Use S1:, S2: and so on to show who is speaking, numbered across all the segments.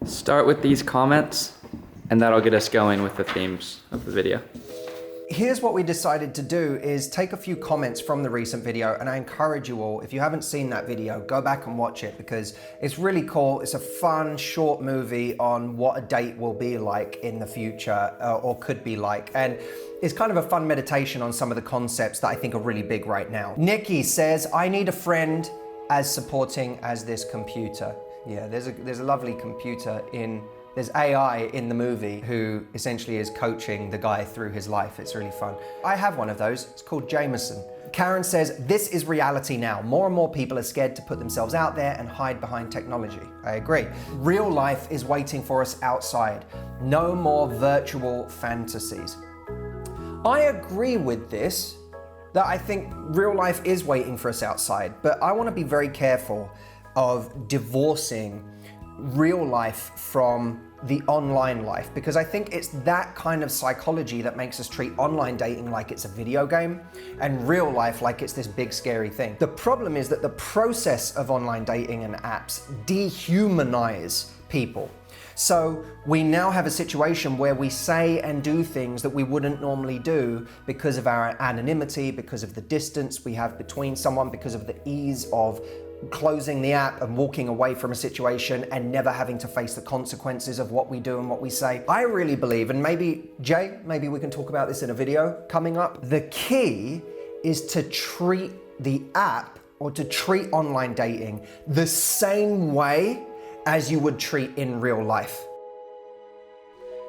S1: start with these comments, and that'll get us going with the themes of the video.
S2: Here's what we decided to do is take a few comments from the recent video, and I encourage you all, if you haven't seen that video, go back and watch it because it's really cool. It's a fun, short movie on what a date will be like in the future or could be like. And it's kind of a fun meditation on some of the concepts that I think are really big right now. Nikki says, I need a friend as supporting as this computer. Yeah, there's a lovely computer there's AI in the movie who essentially is coaching the guy through his life. It's really fun. I have one of those. It's called Jameson. Karen says, this is reality now. More and more people are scared to put themselves out there and hide behind technology. I agree. Real life is waiting for us outside. No more virtual fantasies. I agree with this, that I think real life is waiting for us outside, but I want to be very careful of divorcing real life from the online life, because I think it's that kind of psychology that makes us treat online dating like it's a video game and real life like it's this big scary thing. The problem is that the process of online dating and apps dehumanize people. So we now have a situation where we say and do things that we wouldn't normally do because of our anonymity, because of the distance we have between someone, because of the ease of closing the app and walking away from a situation and never having to face the consequences of what we do and what we say. I really believe, and maybe Jay, maybe we can talk about this in a video coming up. The key is to treat the app or to treat online dating the same way as you would treat in real life.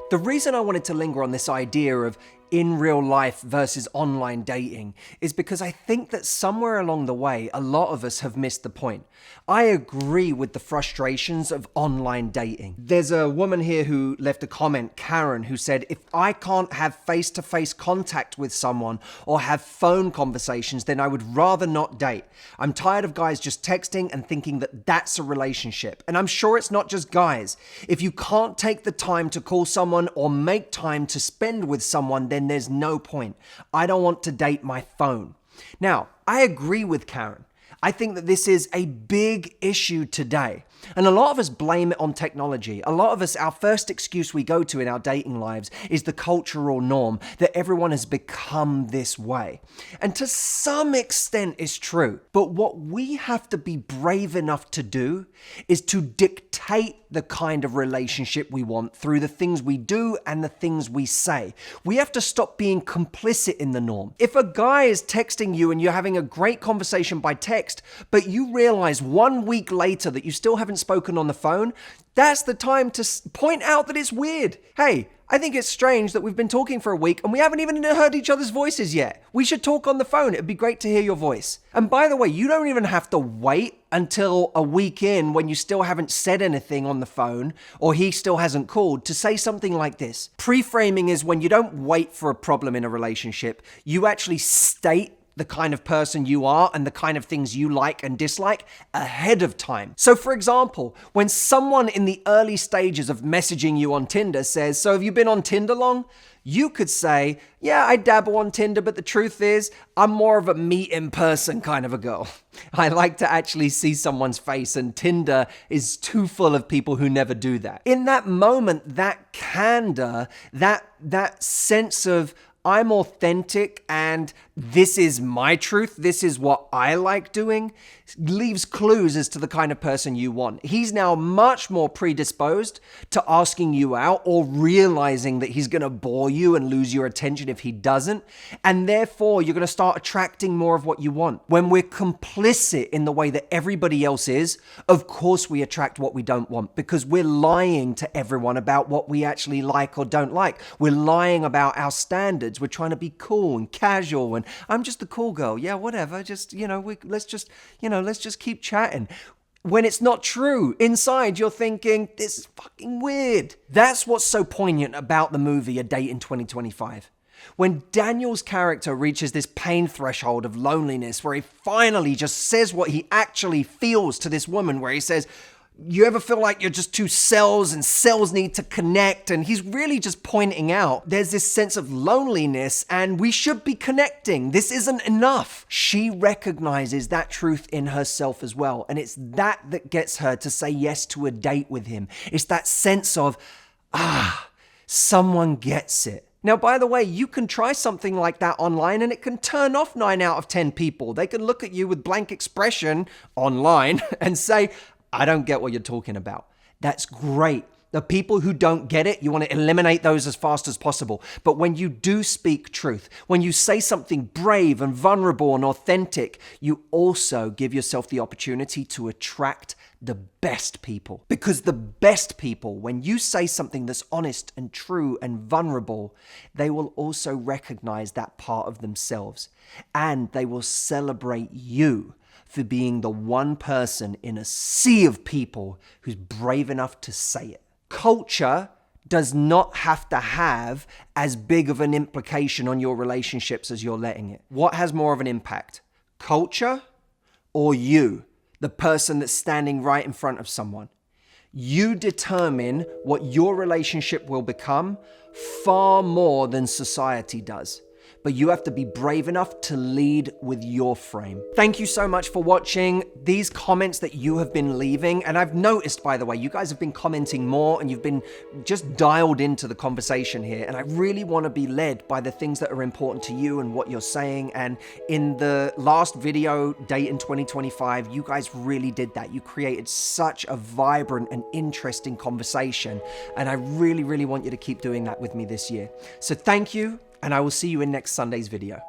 S2: The reason I wanted to linger on this idea of in real life versus online dating is because I think that somewhere along the way, a lot of us have missed the point. I agree with the frustrations of online dating. There's a woman here who left a comment, Karen, who said, if I can't have face-to-face contact with someone or have phone conversations, then I would rather not date. I'm tired of guys just texting and thinking that that's a relationship. And I'm sure it's not just guys. If you can't take the time to call someone or make time to spend with someone, then there's no point. I don't want to date my phone. Now, I agree with Karen. I think that this is a big issue today. And a lot of us blame it on technology. A lot of us, our first excuse we go to in our dating lives is the cultural norm that everyone has become this way. And to some extent it's true. But what we have to be brave enough to do is to dictate the kind of relationship we want through the things we do and the things we say. We have to stop being complicit in the norm. If a guy is texting you and you're having a great conversation by text, but you realize 1 week later that you still haven't spoken on the phone, that's the time to point out that it's weird. Hey, I think it's strange that we've been talking for a week and we haven't even heard each other's voices yet. We should talk on the phone. It'd be great to hear your voice. And by the way, you don't even have to wait until a week in when you still haven't said anything on the phone or he still hasn't called to say something like this. Pre-framing is when you don't wait for a problem in a relationship. You actually state the kind of person you are and the kind of things you like and dislike ahead of time. So for example, when someone in the early stages of messaging you on Tinder says, so have you been on Tinder long? You could say, yeah, I dabble on Tinder, but the truth is, I'm more of a meet in person kind of a girl. I like to actually see someone's face, and Tinder is too full of people who never do that. In that moment, that candor, that sense of, I'm authentic and this is my truth, this is what I like doing, leaves clues as to the kind of person you want. He's now much more predisposed to asking you out or realizing that he's going to bore you and lose your attention if he doesn't. And therefore, you're going to start attracting more of what you want. When we're complicit in the way that everybody else is, of course we attract what we don't want because we're lying to everyone about what we actually like or don't like. We're lying about our standards. We're trying to be cool and casual and I'm just the cool girl. Yeah, whatever. Just, let's just keep chatting. When it's not true. Inside, you're thinking, this is fucking weird. That's what's so poignant about the movie A Date in 2025. When Daniel's character reaches this pain threshold of loneliness where he finally just says what he actually feels to this woman, where he says, You ever feel like you're just two cells and cells need to connect? And he's really just pointing out there's this sense of loneliness and we should be connecting. This isn't enough. She recognizes that truth in herself as well. And it's that gets her to say yes to a date with him. It's that sense of, someone gets it. Now, by the way, you can try something like that online and it can turn off 9 out of 10 people. They can look at you with blank expression online and say, I don't get what you're talking about. That's great. The people who don't get it, you want to eliminate those as fast as possible. But when you do speak truth, when you say something brave and vulnerable and authentic, you also give yourself the opportunity to attract the best people. Because the best people, when you say something that's honest and true and vulnerable, they will also recognize that part of themselves. And they will celebrate you for being the one person in a sea of people who's brave enough to say it. Culture does not have to have as big of an implication on your relationships as you're letting it. What has more of an impact? Culture or you, the person that's standing right in front of someone? You determine what your relationship will become far more than society does. But you have to be brave enough to lead with your frame. Thank you so much for watching. These comments that you have been leaving, and I've noticed, by the way, you guys have been commenting more and you've been just dialed into the conversation here. And I really want to be led by the things that are important to you and what you're saying. And in the last video, Date in 2025, you guys really did that. You created such a vibrant and interesting conversation. And I really, really want you to keep doing that with me this year. So thank you. And I will see you in next Sunday's video.